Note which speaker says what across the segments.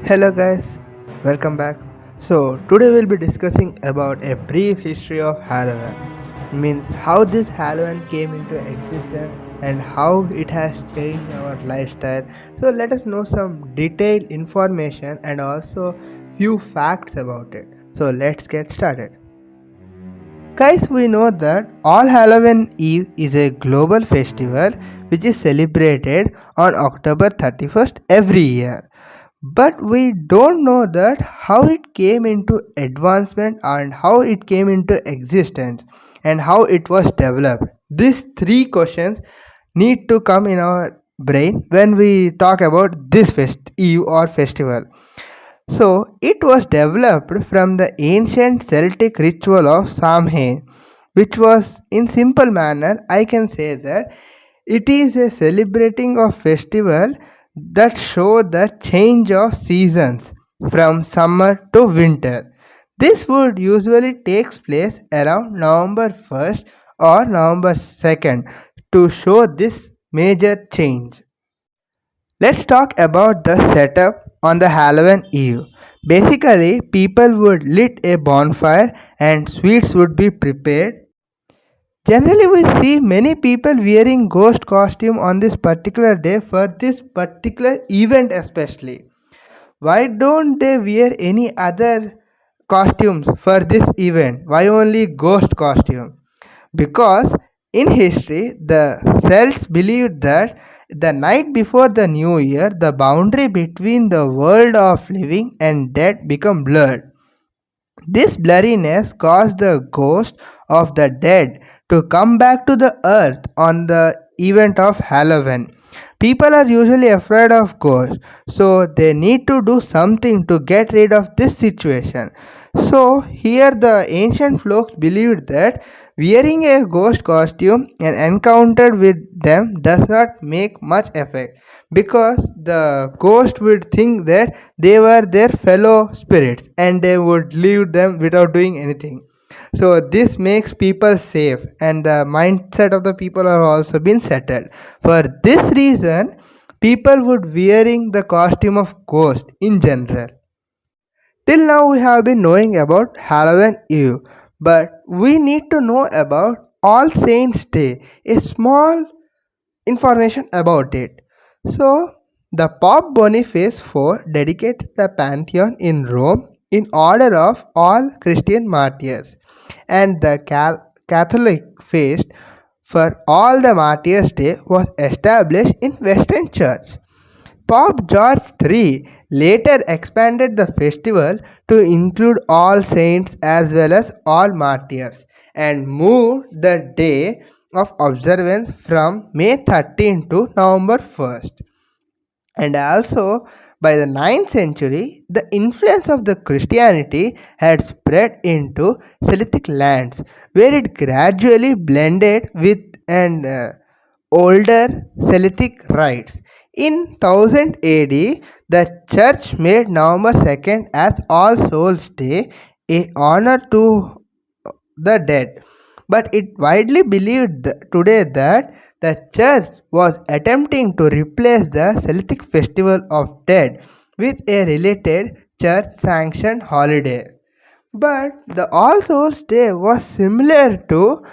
Speaker 1: Hello guys, welcome back. So today we'll be discussing about a brief history of Halloween. Means how this Halloween came into existence and how it has changed our lifestyle. So let us know some detailed information and also few facts about it. So let's get started. Guys, we know that All Halloween Eve is a global festival which is celebrated on October 31st every year. But we don't know that how it came into advancement and how it came into existence and how it was developed. These three questions need to come in our brain when we talk about this eve or festival. So it was developed from the ancient Celtic ritual of Samhain, which was in simple manner I can say that it is a celebrating of festival that show the change of seasons from summer to winter. This would usually takes place around November 1st or November 2nd to show this major change. Let's talk about the setup on the Halloween Eve. Basically, people would lit a bonfire and sweets would be prepared. Generally, we see many people wearing ghost costume on this particular day for this particular event especially. Why don't they wear any other costumes for this event? Why only ghost costume? Because in history, the Celts believed that the night before the new year, the boundary between the world of living and dead become blurred. This blurriness caused the ghost of the dead to come back to the earth on the event of Halloween. People are usually afraid of ghosts, so they need to do something to get rid of this situation. So, here the ancient folks believed that wearing a ghost costume and encounter with them does not make much effect because the ghost would think that they were their fellow spirits and they would leave them without doing anything. So this makes people safe and the mindset of the people have also been settled. For this reason, people would wearing the costume of ghost in general. Till now we have been knowing about Halloween Eve, but we need to know about All Saints Day, a small information about it. So, the Pope Boniface IV dedicated the Pantheon in Rome in honor of all Christian martyrs, and the Catholic feast for all the Martyrs' Day was established in Western Church. Pope George III later expanded the festival to include all saints as well as all martyrs and moved the day of observance from May 13 to November 1st. And also, by the 9th century, the influence of the Christianity had spread into Celtic lands, where it gradually blended with and older Celtic rites. In 1000 AD, the church made November 2nd as All Souls Day, a honor to the dead. But it widely believed today that the church was attempting to replace the Celtic festival of dead with a related church sanctioned holiday. But the All Souls Day was similar to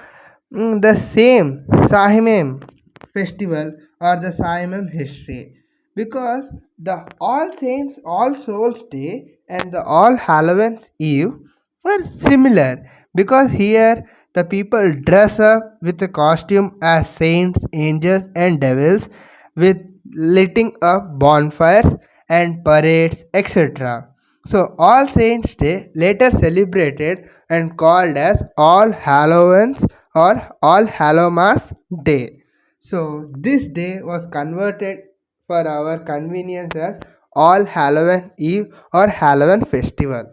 Speaker 1: the same Samhain festival or the Samhain history because the All Saints, All Souls Day and the All Hallows Eve were similar because here the people dress up with a costume as saints, angels, and devils with lighting up bonfires and parades, etc. So, All Saints' Day later celebrated and called as All Hallows or All Hallowmas Day. So, this day was converted for our convenience as All Halloween Eve or Halloween Festival.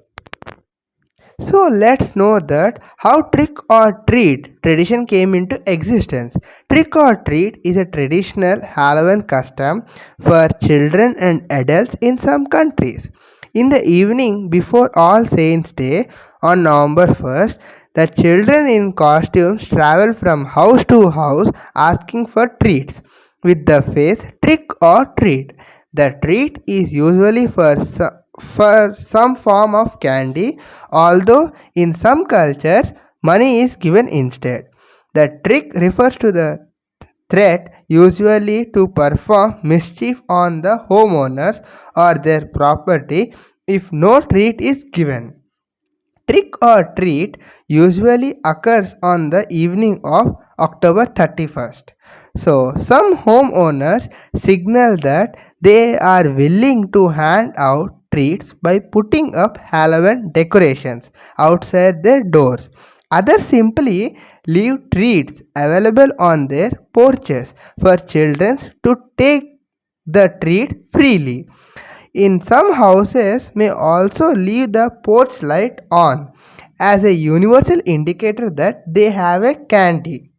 Speaker 1: So let's know that how trick or treat tradition came into existence. Trick or treat is a traditional Halloween custom for children and adults in some countries. In the evening before All Saints Day on November 1st, the children in costumes travel from house to house asking for treats with the phrase trick or treat. The treat is usually for some form of candy, although in some cultures money is given instead. The trick refers to the threat, usually to perform mischief on the homeowners or their property if no treat is given. Trick or treat usually occurs on the evening of October 31st. So, some homeowners signal that they are willing to hand out treats by putting up Halloween decorations outside their doors. Others simply leave treats available on their porches for children to take the treat freely. In some houses may also leave the porch light on as a universal indicator that they have a candy.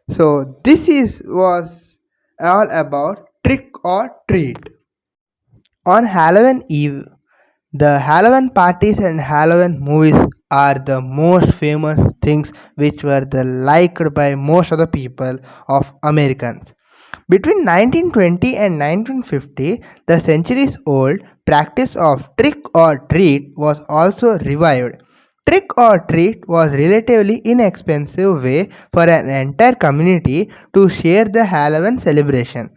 Speaker 1: So this is was all about trick or treat. On Halloween Eve, the Halloween parties and Halloween movies are the most famous things which were liked by most of the people of Americans. Between 1920 and 1950, the centuries-old practice of trick or treat was also revived. Trick or treat was a relatively inexpensive way for an entire community to share the Halloween celebration.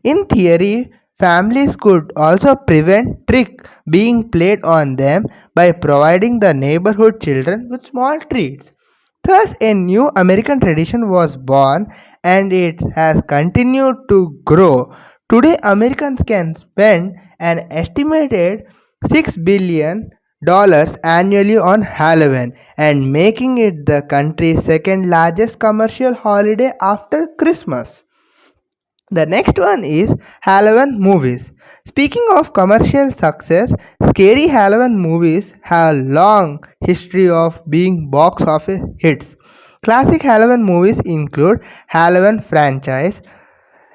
Speaker 1: In theory, families could also prevent trick being played on them by providing the neighborhood children with small treats. Thus, a new American tradition was born and it has continued to grow. Today, Americans can spend an estimated $6 billion annually on Halloween and making it the country's second largest commercial holiday after Christmas. The next one is Halloween movies. Speaking of commercial success, scary Halloween movies have a long history of being box office hits. Classic Halloween movies include Halloween franchise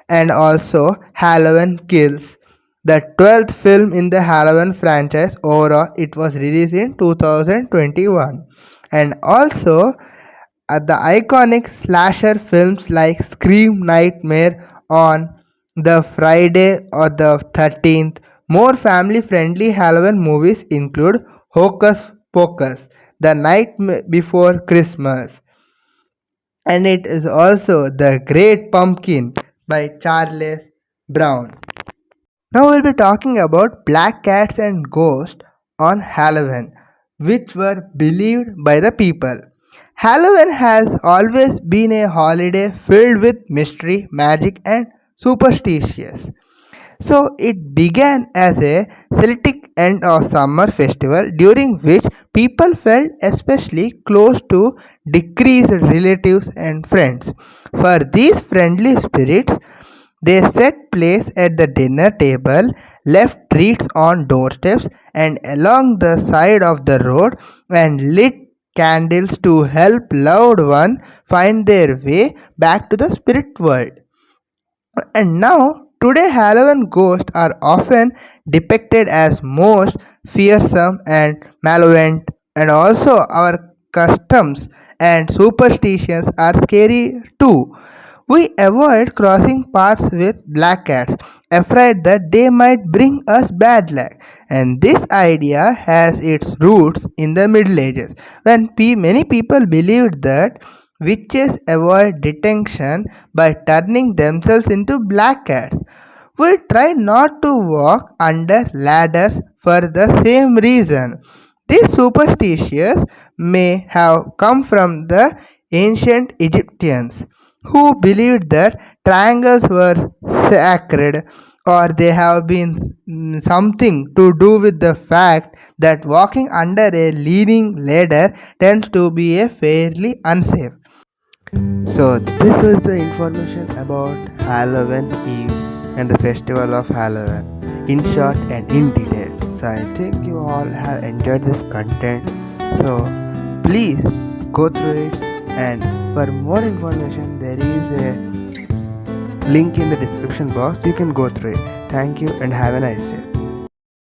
Speaker 1: and also Halloween Kills, the 12th film in the Halloween franchise overall. It was released in 2021. And also the iconic slasher films like Scream Nightmare on the Friday or the 13th. More family friendly Halloween movies include Hocus Pocus, The Night Before Christmas, and it is also The Great Pumpkin by Charles Brown. Now we'll be talking about black cats and ghosts on Halloween, which were believed by the people. Halloween has always been a holiday filled with mystery, magic, and superstitions. So it began as a Celtic end of summer festival during which people felt especially close to deceased relatives and friends. For these friendly spirits, they set place at the dinner table, left treats on doorsteps and along the side of the road, and lit candles to help loved ones find their way back to the spirit world. And now, today, Halloween ghosts are often depicted as most fearsome and malevolent, and also our customs and superstitions are scary too. We avoid crossing paths with black cats, afraid that they might bring us bad luck. And this idea has its roots in the Middle Ages, when many people believed that witches avoid detection by turning themselves into black cats. We try not to walk under ladders for the same reason. These superstitions may have come from the ancient Egyptians, who believed that triangles were sacred, or they have been something to do with the fact that walking under a leaning ladder tends to be a fairly unsafe. So this was the information about Halloween Eve and the festival of Halloween in short and in detail. So I think you all have enjoyed this content. So please go through it, and for more information there is a link in the description box. You can go through it. Thank you and have a nice day.